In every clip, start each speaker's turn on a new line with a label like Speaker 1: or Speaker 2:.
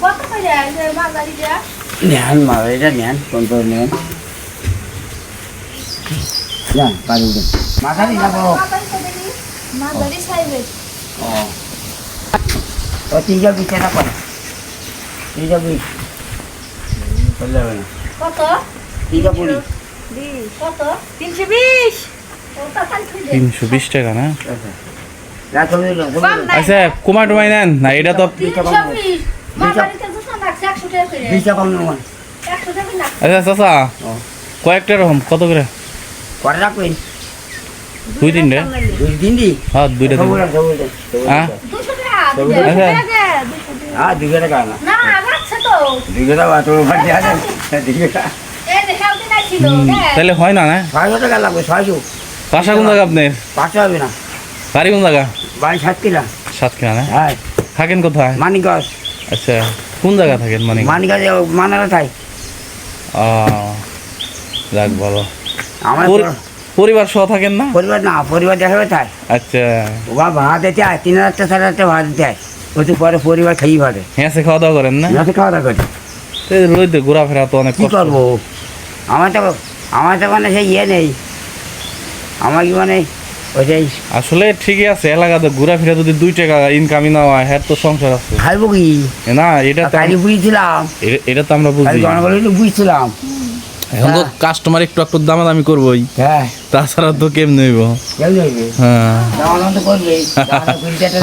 Speaker 1: কত করে আছে মাঝারিটা?
Speaker 2: নেন মাঝারিটা নেন, কোন করে নেন? যান পারি উঠুন। মাঝারি না বড়?
Speaker 1: মাঝারি সাইজের।
Speaker 2: ও 320 টাকা করে। 320 বললে হবে না।
Speaker 1: কত?
Speaker 2: 320
Speaker 1: কত? 320। ওটা খালি
Speaker 3: 320 টাকা না?
Speaker 2: না চলে দিলাম, চলে দিলাম।
Speaker 3: আচ্ছা কুমার টুমাই নেন না, এটা তো
Speaker 1: 320 মাঝারিটা তো লাগছে 100 টাকা করে।
Speaker 2: 20 টাকা কম নেবেন।
Speaker 1: 100 টাকা না।
Speaker 3: আচ্ছা চাচা
Speaker 2: ও
Speaker 3: কয়েকটা রকম কত করে?
Speaker 2: করে রাখবেন।
Speaker 3: 2-3
Speaker 2: দুই দিন দি।
Speaker 3: হ্যাঁ 2টা দিন। হ্যাঁ
Speaker 1: 200 টাকা।
Speaker 3: আচ্ছা।
Speaker 1: 200 টাকা।
Speaker 2: হ্যাঁ 2 টাকা না।
Speaker 1: না রাখছে তো।
Speaker 2: 2 টাকা বাতো বাড়ি আছে। 2 টাকা।
Speaker 1: এই যে হেলদি নাই ছিল না।
Speaker 3: তাহলে হয় না না?
Speaker 2: 600 টাকা লাগবে, 600।
Speaker 3: বাসা কোন জায়গা আপনার?
Speaker 2: 500 হবে না।
Speaker 3: বাড়ি কোন জায়গা?
Speaker 2: বাড়ি 7 কিলা।
Speaker 3: সাতক্ষীরা না?
Speaker 2: হ্যাঁ
Speaker 3: থাকেন কোথায়?
Speaker 2: মানিকগঞ্জ।
Speaker 3: আচ্ছা কোন জায়গা থাকেন মানে?
Speaker 2: মানিকগঞ্জ মানারা থাই।
Speaker 3: ও যাক ভালো।
Speaker 2: আমার
Speaker 3: পরিবার সহ থাকেন না?
Speaker 2: পরিবার না, পরিবার দেখাবে তাই।
Speaker 3: আচ্ছা
Speaker 2: ওরা ভাড়া দিতে হয়, 3000 টাকা 4000 টাকা ভাড়া দিতে হয়। ওতে পরে পরিবার খেয়ে ভাড়ে
Speaker 3: হ্যাঁ সে খাওয়া দাওয়া করেন না?
Speaker 2: যাতে খাওয়া দাওয়া করি।
Speaker 3: তো রোদে ঘোরাফেরা তো অনেক
Speaker 2: কী
Speaker 3: কষ্ট।
Speaker 2: করবো? আমার তো মানে সেই ইয়ে নেই। আমার কি মানে ওইটাই
Speaker 3: আসলে ঠিকই আছে, এলাকাতে ঘোরাফেরা যদি 2 টাকা ইনকামই না হয় হ্যাঁ তো সংসার আছে
Speaker 2: খাইবো কি?
Speaker 3: না। এটা তো
Speaker 2: কালি বুঝছিলাম,
Speaker 3: এটা তো আমরা
Speaker 2: কালি
Speaker 3: বুঝি।
Speaker 2: জনগণ একটু বুঝছিলাম।
Speaker 3: এখন তো কাস্টমার একটু একটু দামাদামি করবোই,
Speaker 2: হ্যাঁ
Speaker 3: তাছাড়া তো কেমনে হইব?
Speaker 2: কেউ যাইবে
Speaker 3: হ্যাঁ
Speaker 2: জনগণ তো করবে।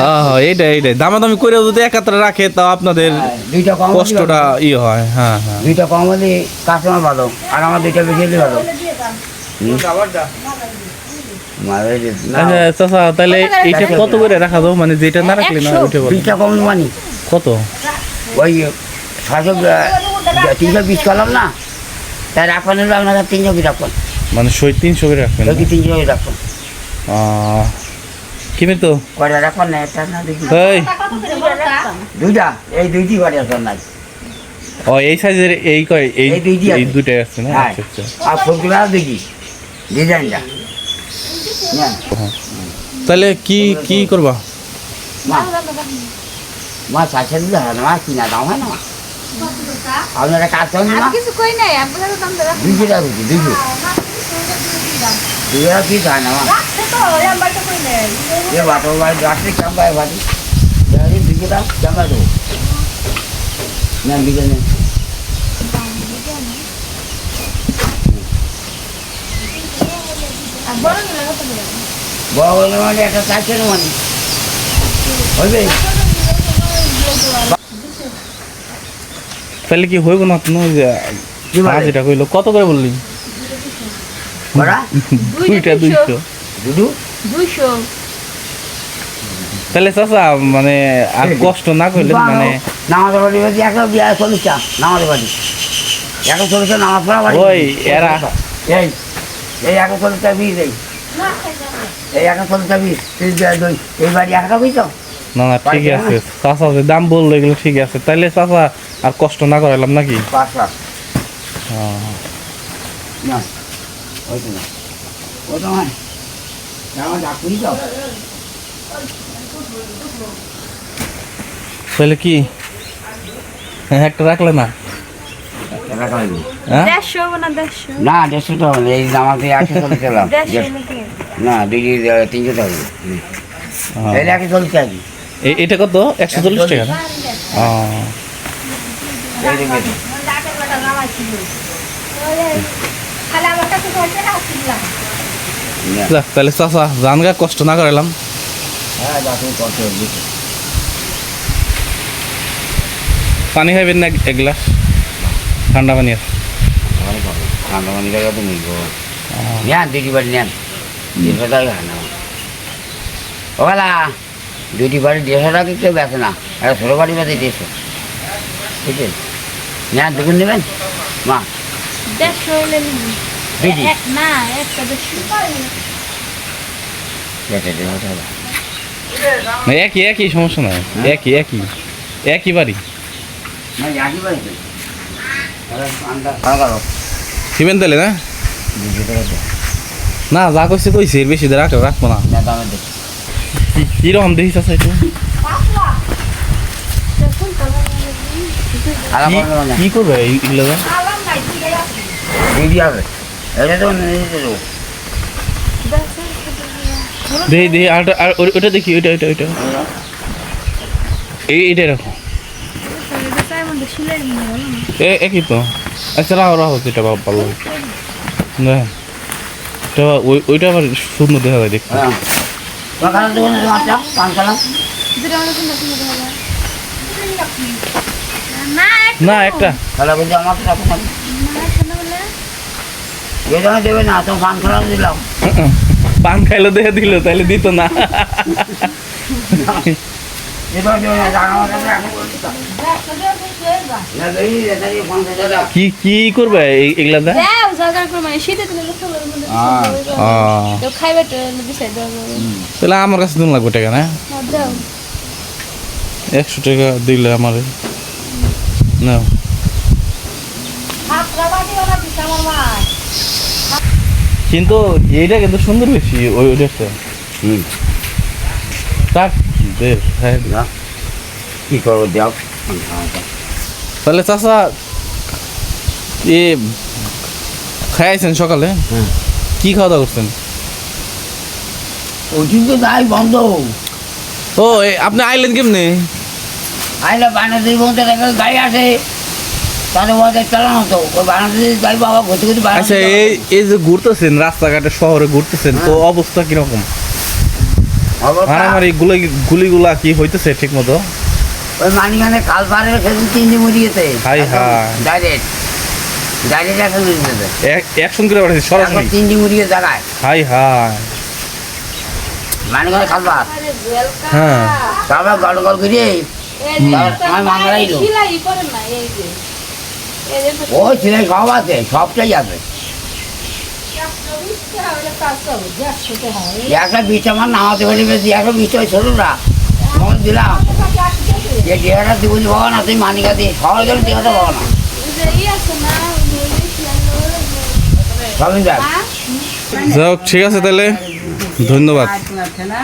Speaker 3: হ্যাঁ হ্যাঁ এইটাই দামাদামি করে যদি একাত্রে রাখে তাও আপনাদের
Speaker 2: দুইটা কম
Speaker 3: কষ্টটা হয়। হ্যাঁ হ্যাঁ
Speaker 2: দুইটা কম হলে কাস্টমার ভালো, আর আমার দুইটা বেশি হলে ভালো। মাঝারি না,
Speaker 3: আচ্ছা চাচা তাহলে এইটা কত করে রাখা যাও, মানে যেটা না রাখলে না উঠে বলো।
Speaker 2: 20 টাকা কম মানি
Speaker 3: কত?
Speaker 2: ওই 320 করলাম না, তাই রাখবেন হলো আপনারা 320 রাখবেন।
Speaker 3: মানে 300 করে রাখবেন?
Speaker 2: ওই 320 রাখবেন।
Speaker 3: কিনে তো
Speaker 2: কয়টা রাখবেন না? একটা না দুইটা?
Speaker 3: এই
Speaker 1: কত করে বলতা?
Speaker 2: দুইটা, এই দুইটি বাড়ি আছে নাই।
Speaker 3: ও এই সাইজের এই কয় এই
Speaker 2: এই দুইটি আছে।
Speaker 3: এই দুটাই আছে না?
Speaker 2: হ্যাঁ
Speaker 3: আচ্ছা আচ্ছা
Speaker 2: আর ফুলগুলা দুইটি ডিজাইনটা নেন।
Speaker 3: তাহলে কি কি করবা?
Speaker 2: মা মা চাষে দিলে হয় না, মা কিনা দাম হয় না। আপনারা কাজ করেন না?
Speaker 1: কিছু কই নাই আপনারা দাম দেন।
Speaker 2: 200 টাকা রুটি, 200 টাকা পিস হয় না মা।
Speaker 1: রাখছে তো আমরা তো কই নাই।
Speaker 2: এ বাটো বাড়ি রাখতে চাম্বায় বাড়ি 200 টাকা চাম্বায় দেবো। নেন দিকে নেন।
Speaker 1: আর বড় নিলে কত করে?
Speaker 2: বড় বড় মানে একটা চাইছে না মানে হইবে।
Speaker 3: তাহলে কি হইব না কোনো
Speaker 2: কি বলে?
Speaker 3: যেটা কইলো কত করে বললি?
Speaker 2: ওরা
Speaker 3: দুইটা 200।
Speaker 2: দুধু
Speaker 1: 200।
Speaker 3: তাহলে চাচা মানে আর কষ্ট না করলে মানে
Speaker 2: নামাজের বাড়ি বাড়ি 140 টা নামাজের বাড়ি 140 টা নামাজ পড়া বাড়ি।
Speaker 3: ওই এরা
Speaker 2: এই এই 140 টা বীজ এই
Speaker 1: না খাই যাবে।
Speaker 2: এই 140 টা বীজ এই বাড়ি 1 টাকা বুঝছো?
Speaker 3: না না ঠিক আছে চাচা যে দাম বললো এগুলো ঠিক আছে। তাহলে চাচা আর কষ্ট না করাইলাম নাকি?
Speaker 2: 5 লাখ
Speaker 3: হ্যাঁ।
Speaker 2: না ওই তো না ওই তো হয় আমার ডাকুরি যাও।
Speaker 3: তাহলে কি একটা রাখলে না?
Speaker 2: টাকা লাগবে
Speaker 3: হ্যাঁ
Speaker 1: 150 না 150?
Speaker 2: না 150 টাকা হবে এই আমাকে 140 টাকা
Speaker 1: 150 নাকি?
Speaker 2: না 300 টাকা হবে। এই 140 টাকা কি?
Speaker 3: এটা কত? 140 টাকা না?
Speaker 2: এই দেখবে
Speaker 1: লাটের বেটা নামাইছিল। খালি আমার কাছে ধরতে আসছিলাম।
Speaker 3: যাক তাহলে চাচা জানগা কষ্ট না করাইলাম।
Speaker 2: হ্যাঁ ডাকুরি কত দিছে
Speaker 3: পানি খাইবেন না এক গ্লাস? ঠান্ডা পানি আছে।
Speaker 2: ঠান্ডা পানি খাওয়া তো নিব নেন দুইটি বাড়ি নেন 150 টাকা হয় না ওলা দুইটি বাড়ি 150 টাকা কেউ বেছে না, একটা ছোটো বাড়ি বেঁচে 150 ঠিক আছে নেন দুপুর নেবেন মা
Speaker 1: 150 হইলে নিবি।
Speaker 2: দুইটি
Speaker 1: না একটা 150।
Speaker 3: একই একই সমস্যা নাই, একই একই একই বাড়ি।
Speaker 2: না একই বাড়ি তো ঠান্ডা খাওয়া
Speaker 3: দিবেন তাহলে না?
Speaker 2: 200 টাকা দেয়
Speaker 3: না যা কইছে কইছে এর বেশি রাখবো না।
Speaker 2: না দামের দেখি
Speaker 3: কিরকম দেখিস আছে একটু?
Speaker 1: 5 লাখ। দেখুন তো
Speaker 2: আলাদা করে দেবো না।
Speaker 3: কি করবে এইগুলো
Speaker 1: আলাম নাই দুইটাই আছে
Speaker 2: দিদি হবে এটা তো নিজে দেবো
Speaker 3: দেখি দেখি আর ওইটা দেখি ওইটা ওইটা ওইটা এইটা রাখো একই তো আচ্ছা রাহো রাহো যেটা ভালো না এটা ওইটা আবার সুন্দর দেখা যায় দেখতে
Speaker 2: হ্যাঁ তোমার খারাপ দেবো না তোমারটা পান খালাম
Speaker 3: না একটা
Speaker 2: খালা বলছে আমার তো রাখো না যে জন্য দেবে না তোমার পান খালাম দিলাম
Speaker 3: পান খাইলো দেখে দিল তাইলে দিত না
Speaker 2: যে জন্য দেবে না জানা আমার কাছে রাখো বলছি তো। না, দেই, এটা দিয়ে 50 টাকা।
Speaker 3: কি কি করবে এগুলা দা
Speaker 1: খাইবে তো বিষয়
Speaker 3: তাহলে আমার কাছে দিন লাগবে টাকা না
Speaker 1: দাও
Speaker 3: 100 টাকা দিলে আমার না কিন্তু এইটা কিন্তু সুন্দর বেশি ওইটা
Speaker 2: হুম
Speaker 3: থাক দে হ্যাঁ
Speaker 2: না কি করবো দেও পান খাওয়াটা।
Speaker 3: তাহলে চাচা এ খাইছেন সকালে
Speaker 2: হুম
Speaker 3: কি খাওয়া দাওয়া করছেন
Speaker 2: ওই তো যাই বন্ধ
Speaker 3: ও আপনি আইলেন কেমনে
Speaker 2: আইলে বানাতে বলতে দেখে গাড়ি আসে তাদের ওদের চালানো তো ওই বানাতে গাড়ি বাবা ঘুরতে ঘুরতে
Speaker 3: আচ্ছা এই এই যে ঘুরতেছেন রাস্তাঘাটে শহরে ঘুরতেছেন তো অবস্থা কিরকম মারামারি গুলিগুলা কি হইতেছে ঠিক মতো
Speaker 2: ওই মানিখানে কাল পারে সেদিন 3 দিন মরে গেছে
Speaker 3: হাই হাই
Speaker 2: ডাইরেক্ট ডাইরেক্ট একটা মরে গেছে
Speaker 3: অ্যাকশন করে পাঠাচ্ছি
Speaker 2: এখন
Speaker 3: সরাসরি
Speaker 2: 3 দিন মরে গেছে জায়গায়
Speaker 3: হাই হাই
Speaker 2: মানিখানে কাল পার
Speaker 3: হ্যাঁ
Speaker 2: তারপর গড় গড় করে আমার মামলা এলো ওই ছেলে সব আছে সবটাই আছে একটা বিটা আমার নামাতে পারি বেশি একটা বিটা ওই ছোটটা তোমাকে দিলাম যে দেহাটা দিব পাবো না তুমি মানিকা দিয়ে শহরে গেলে দেহাটা পাবো না সবই দেখ
Speaker 3: যাক ঠিক আছে তাহলে ধন্যবাদ
Speaker 1: না